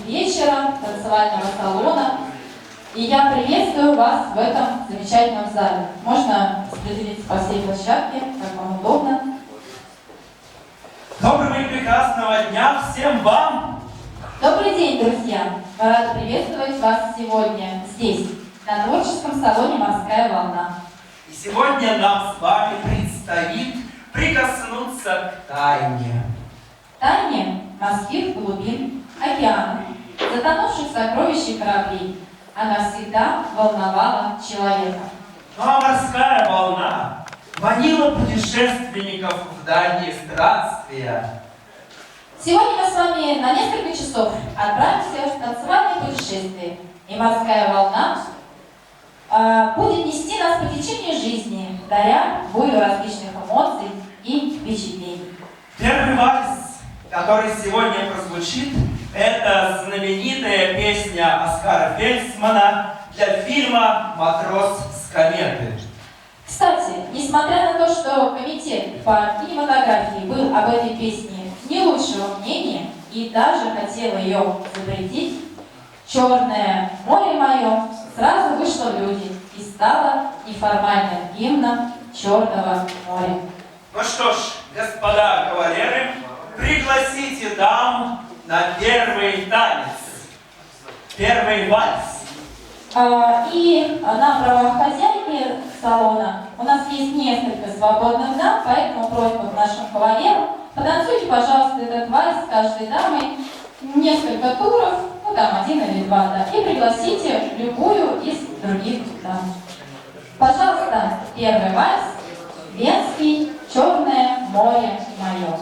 вечера, танцевального салона. И я приветствую вас в этом замечательном зале. Можно распределиться по всей площадке, как вам удобно. Доброго и прекрасного дня всем вам! Добрый день, друзья! Мы рады приветствовать вас сегодня здесь, на творческом салоне «Морская волна». И сегодня нам с вами предстоит прикоснуться к тайне. Тайне морских глубин, океана, затонувших сокровищ и кораблей. Она всегда волновала человека. Ну а морская волна манила путешественников в дальние странствия. Сегодня мы с вами на несколько часов отправимся в танцевальное путешествие. И морская волна будет нести нас по течению жизни, даря бурю различных эмоций и впечатлений. Первый вальс, который сегодня прозвучит, это знаменитая песня Оскара Фельдсмана для фильма «Матрос с кометы». Кстати, несмотря на то, что комитет по кинематографии был об этой песне не лучшего мнения и даже хотел ее запретить, «Черное море мое» сразу вышло в люди и стало неформальным гимном Черного моря. Ну что ж, господа кавалеры, пригласите дам на первый танец, первый вальс. И на правах хозяйки салона у нас есть несколько свободных дам, поэтому просьба к нашим кавалерам: потанцуйте, пожалуйста, этот вальс с каждой дамой несколько туров, ну там 1 или 2, да, и пригласите любую из других дам. Пожалуйста, первый вальс, венский «Черное море мое».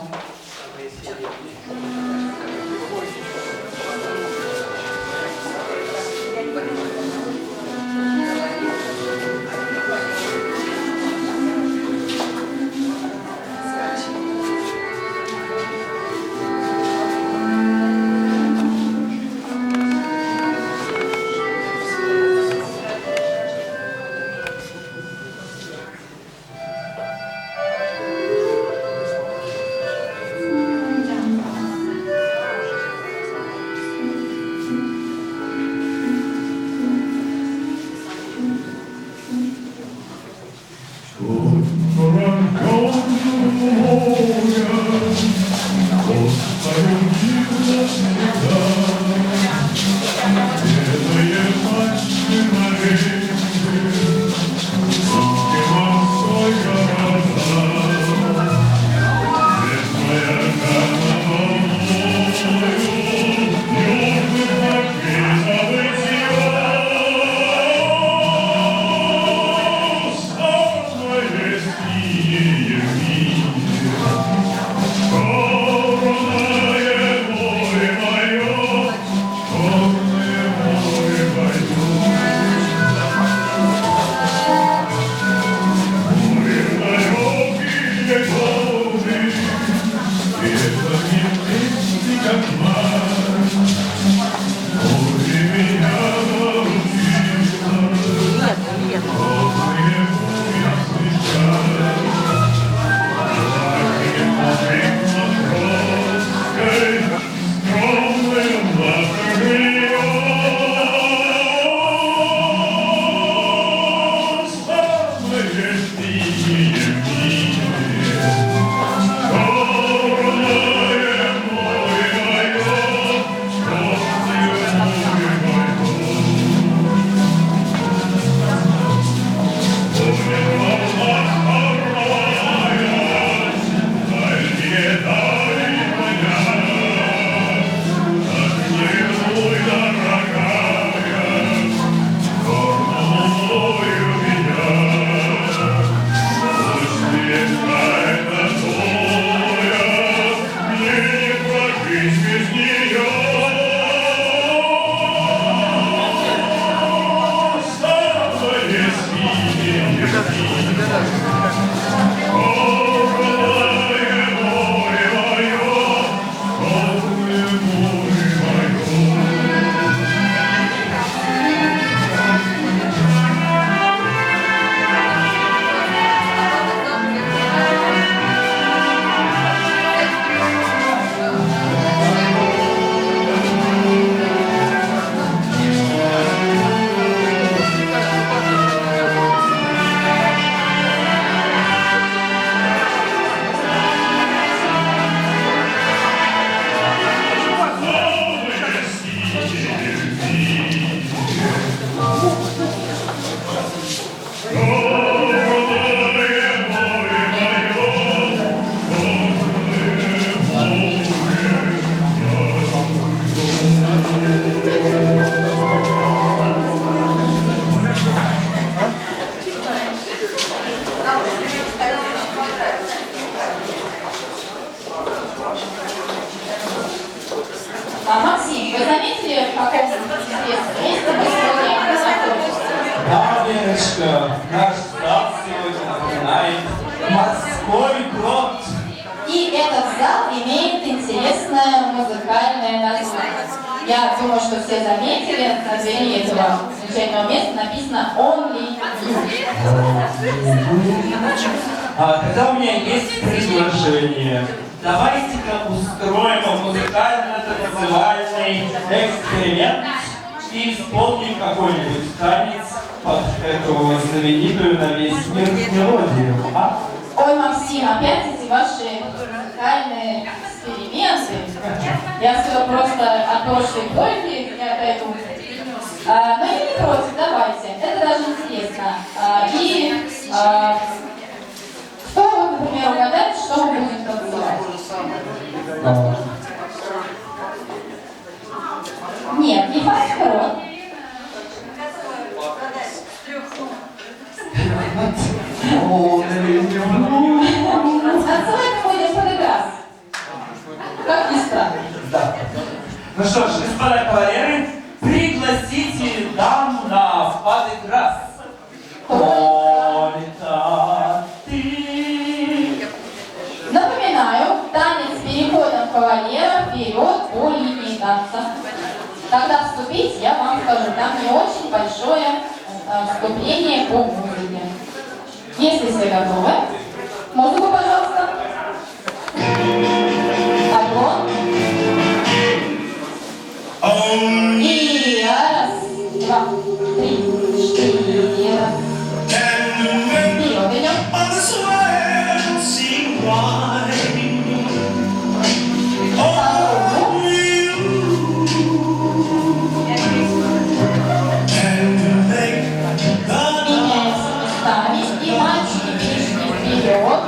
заметили, в каком интересном месте мы сегодня находимся? Да, Верочка, наш зал сегодня напоминает морской грот. И этот зал имеет интересное музыкальное название. Я думаю, что все заметили, на двери этого замечательного места написано «Only You». Тогда у меня есть предложение. Давайте-ка устроим музыкально-танцевальный эксперимент и исполним какой-нибудь танец под эту знаменитую на весь мир мелодию. А? Ой, Максим, опять эти ваши музыкальные эксперименты. Я сюда просто от прошлой дойки не отойду. Но я не против, давайте. Это даже интересно. Кто вы, например, угадает, что мы будем танцевать? Нет, не факт-рот. Танцевать мы будем под играс. Как ни странно. Да. Ну что ж, господа кавалеры, пригласите даму на подыграс. Только ты. Напоминаю, танец с переходом кавалера вперед по линии танца. Когда вступить, я вам скажу, там не очень большое вступление по музыке. Если все готовы, музыку, пожалуйста. Огонь. И раз, два, три, четыре. Вперед идем. Меняемся местами, и мальчики пришли вперед.